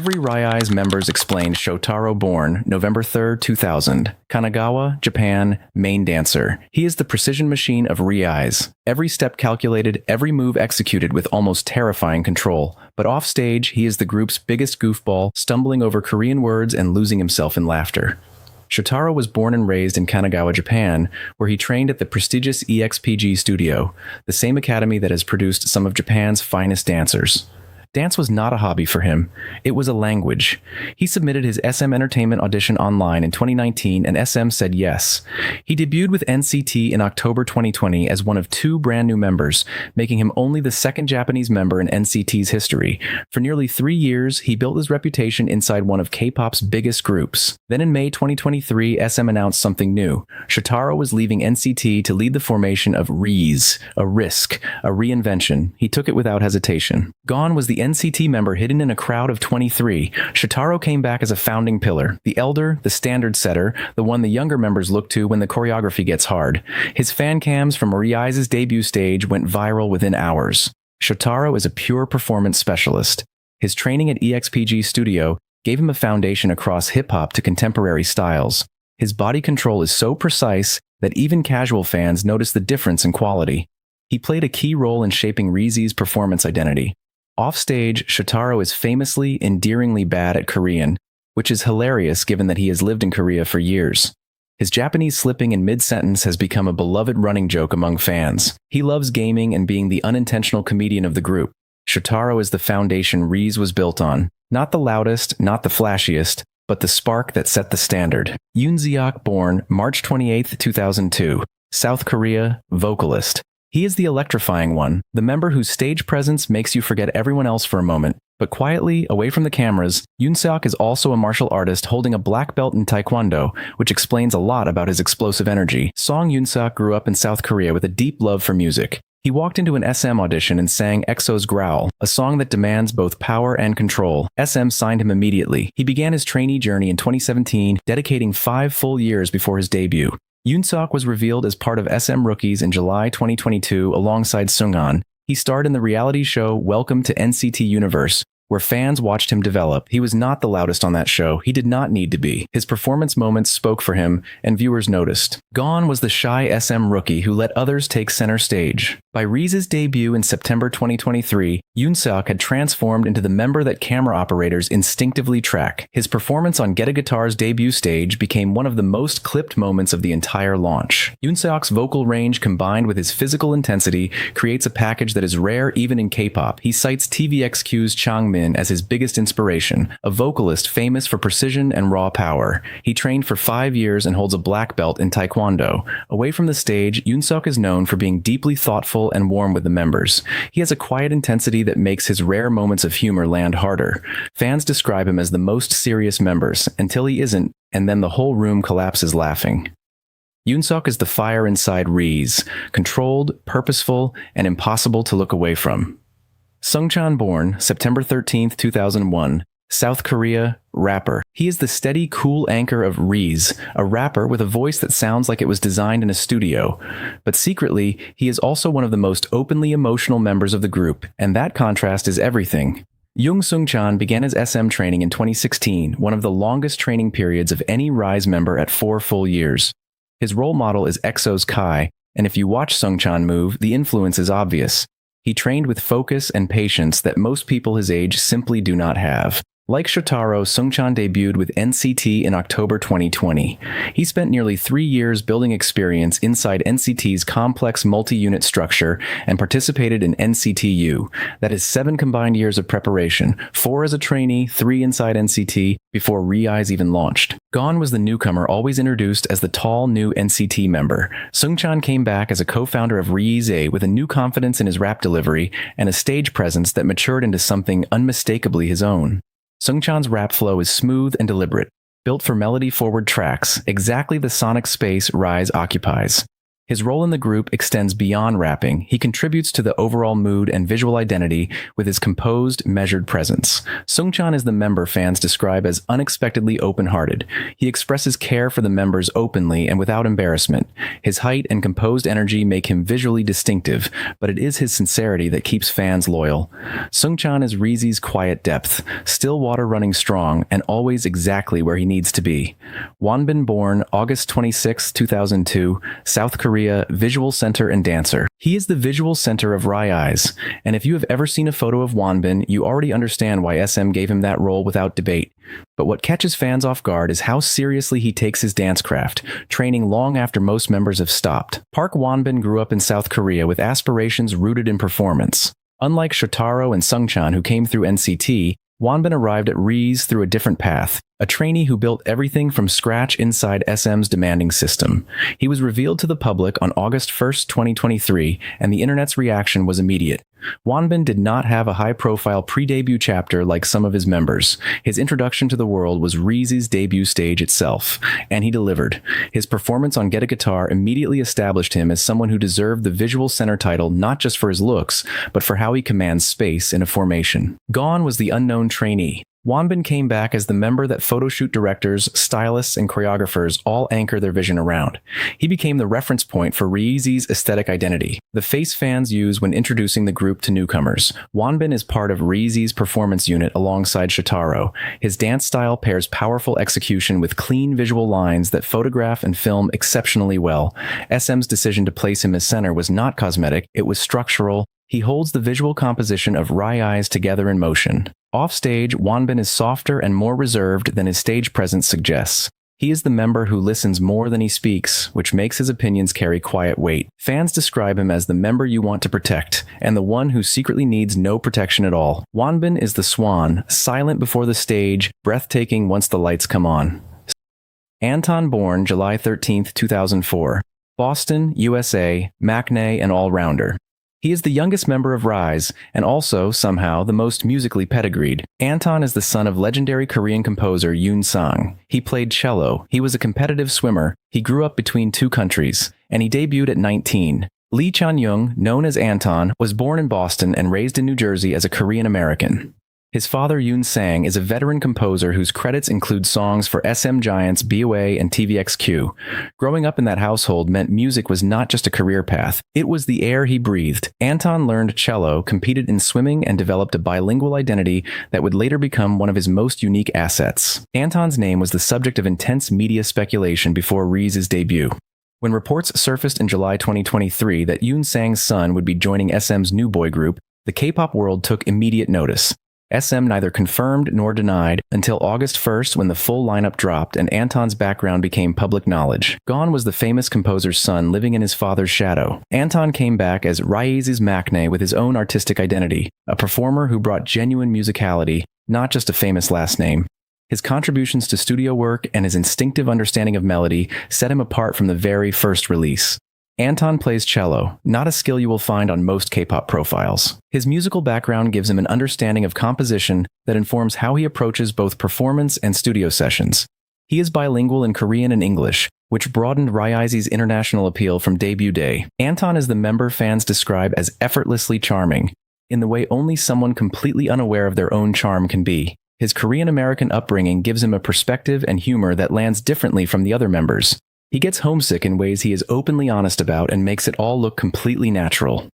Every RIIZE members explained Shotaro, born November 3rd, 2000, Kanagawa, Japan, main dancer. He is the precision machine of RIIZE. Every step calculated, every move executed with almost terrifying control. But offstage, he is the group's biggest goofball, stumbling over Korean words and losing himself in laughter. Shotaro was born and raised in Kanagawa, Japan, where he trained at the prestigious EXPG studio, the same academy that has produced some of Japan's finest dancers. Dance was not a hobby for him. It was a language. He submitted his SM Entertainment audition online in 2019 and SM said yes. He debuted with NCT in October 2020 as one of 2 brand new members, making him only the second Japanese member in NCT's history. For nearly 3 years, he built his reputation inside one of K-pop's biggest groups. Then in May 2023, SM announced something new. Shotaro was leaving NCT to lead the formation of RIIZE, a risk, a reinvention. He took it without hesitation. Gone was the NCT member hidden in a crowd of 23. Shotaro came back as a founding pillar, the elder, the standard setter, the one the younger members look to when the choreography gets hard. His fan cams from RIIZE's debut stage went viral within hours. Shotaro is a pure performance specialist. His training at EXPG Studio gave him a foundation across hip-hop to contemporary styles. His body control is so precise that even casual fans notice the difference in quality. He played a key role in shaping RIIZE's performance identity. Offstage, Shotaro is famously, endearingly bad at Korean, which is hilarious given that he has lived in Korea for years. His Japanese slipping in mid-sentence has become a beloved running joke among fans. He loves gaming and being the unintentional comedian of the group. Shotaro is the foundation RIIZE was built on. Not the loudest, not the flashiest, but the spark that set the standard. Yoon Seok, born March 28, 2002, South Korea, vocalist. He is the electrifying one, the member whose stage presence makes you forget everyone else for a moment. But quietly, away from the cameras, Yoon Seok is also a martial artist holding a black belt in Taekwondo, which explains a lot about his explosive energy. Song Yoon Seok grew up in South Korea with a deep love for music. He walked into an SM audition and sang EXO's Growl, a song that demands both power and control. SM signed him immediately. He began his trainee journey in 2017, dedicating 5 full years before his debut. Yoon Seok was revealed as part of SM Rookies in July 2022 alongside Seunghan. He starred in the reality show Welcome to NCT Universe, where fans watched him develop. He was not the loudest on that show. He did not need to be. His performance moments spoke for him, and viewers noticed. Gone was the shy SM rookie who let others take center stage. By RIIZE's debut in September 2023, Yoon Seok had transformed into the member that camera operators instinctively track. His performance on Get a Guitar's debut stage became one of the most clipped moments of the entire launch. Yoon Seok's vocal range combined with his physical intensity creates a package that is rare even in K-pop. He cites TVXQ's Changmin as his biggest inspiration, a vocalist famous for precision and raw power. He trained for 5 years and holds a black belt in Taekwondo. Away from the stage, Yoon Seok is known for being deeply thoughtful and warm with the members. He has a quiet intensity that makes his rare moments of humor land harder. Fans describe him as the most serious members, until he isn't, and then the whole room collapses laughing. Yoon Seok is the fire inside RIIZE, controlled, purposeful, and impossible to look away from. Seungchan, born September 13, 2001, South Korea, rapper. He is the steady, cool anchor of RIIZE, a rapper with a voice that sounds like it was designed in a studio. But secretly, he is also one of the most openly emotional members of the group, and that contrast is everything. Young Seungchan began his SM training in 2016, one of the longest training periods of any RIIZE member at 4 full years. His role model is EXO's Kai, and if you watch Seungchan move, the influence is obvious. He trained with focus and patience that most people his age simply do not have. Like Shotaro, Seungchan debuted with NCT in October 2020. He spent nearly 3 years building experience inside NCT's complex multi-unit structure and participated in NCTU. That is 7 combined years of preparation, 4 as a trainee, 3 inside NCT, before RIIZE even launched. Gone was the newcomer always introduced as the tall new NCT member. Seungchan came back as a co-founder of RIIZE with a new confidence in his rap delivery and a stage presence that matured into something unmistakably his own. Seungchan's rap flow is smooth and deliberate, built for melody-forward tracks, exactly the sonic space RIIZE occupies. His role in the group extends beyond rapping. He contributes to the overall mood and visual identity with his composed, measured presence. Seungchan is the member fans describe as unexpectedly open-hearted. He expresses care for the members openly and without embarrassment. His height and composed energy make him visually distinctive, but it is his sincerity that keeps fans loyal. Seungchan is RIIZE's quiet depth, still water running strong, and always exactly where he needs to be. Wonbin, born August 26, 2002, South Korea, visual center and dancer. He is the visual center of RIIZE, and if you have ever seen a photo of Wonbin, you already understand why SM gave him that role without debate. But what catches fans off guard is how seriously he takes his dance craft, training long after most members have stopped. Park Wonbin grew up in South Korea with aspirations rooted in performance. Unlike Shotaro and Seungchan, who came through NCT, Wonbin arrived at RIIZE through a different path, a trainee who built everything from scratch inside SM's demanding system. He was revealed to the public on August 1, 2023, and the internet's reaction was immediate. Wonbin did not have a high-profile pre-debut chapter like some of his members. His introduction to the world was RIIZE's debut stage itself, and he delivered. His performance on Get a Guitar immediately established him as someone who deserved the visual center title not just for his looks, but for how he commands space in a formation. Gone was the unknown trainee. Wonbin came back as the member that photoshoot directors, stylists, and choreographers all anchor their vision around. He became the reference point for RIIZE's aesthetic identity, the face fans use when introducing the group to newcomers. Wonbin is part of RIIZE's performance unit alongside Shotaro. His dance style pairs powerful execution with clean visual lines that photograph and film exceptionally well. SM's decision to place him as center was not cosmetic, it was structural. He holds the visual composition of RIIZE together in motion. Offstage, Wonbin is softer and more reserved than his stage presence suggests. He is the member who listens more than he speaks, which makes his opinions carry quiet weight. Fans describe him as the member you want to protect, and the one who secretly needs no protection at all. Wonbin is the swan, silent before the stage, breathtaking once the lights come on. Anton, born July 13, 2004. Boston, USA, matinee and all-rounder. He is the youngest member of RIIZE, and also, somehow, the most musically pedigreed. Anton is the son of legendary Korean composer Yoon Sang. He played cello, he was a competitive swimmer, he grew up between two countries, and he debuted at 19. Lee Chan-young, known as Anton, was born in Boston and raised in New Jersey as a Korean American. His father, Yoon Sang, is a veteran composer whose credits include songs for SM giants BOA and TVXQ. Growing up in that household meant music was not just a career path, it was the air he breathed. Anton learned cello, competed in swimming, and developed a bilingual identity that would later become one of his most unique assets. Anton's name was the subject of intense media speculation before RIIZE's debut. When reports surfaced in July 2023 that Yoon Sang's son would be joining SM's new boy group, the K-pop world took immediate notice. SM neither confirmed nor denied until August 1st when the full lineup dropped and Anton's background became public knowledge. Gone was the famous composer's son living in his father's shadow. Anton came back as RIIZE's matinee with his own artistic identity, a performer who brought genuine musicality, not just a famous last name. His contributions to studio work and his instinctive understanding of melody set him apart from the very first release. Anton plays cello, not a skill you will find on most K-pop profiles. His musical background gives him an understanding of composition that informs how he approaches both performance and studio sessions. He is bilingual in Korean and English, which broadened RIIZE's international appeal from debut day. Anton is the member fans describe as effortlessly charming, in the way only someone completely unaware of their own charm can be. His Korean-American upbringing gives him a perspective and humor that lands differently from the other members. He gets homesick in ways he is openly honest about and makes it all look completely natural.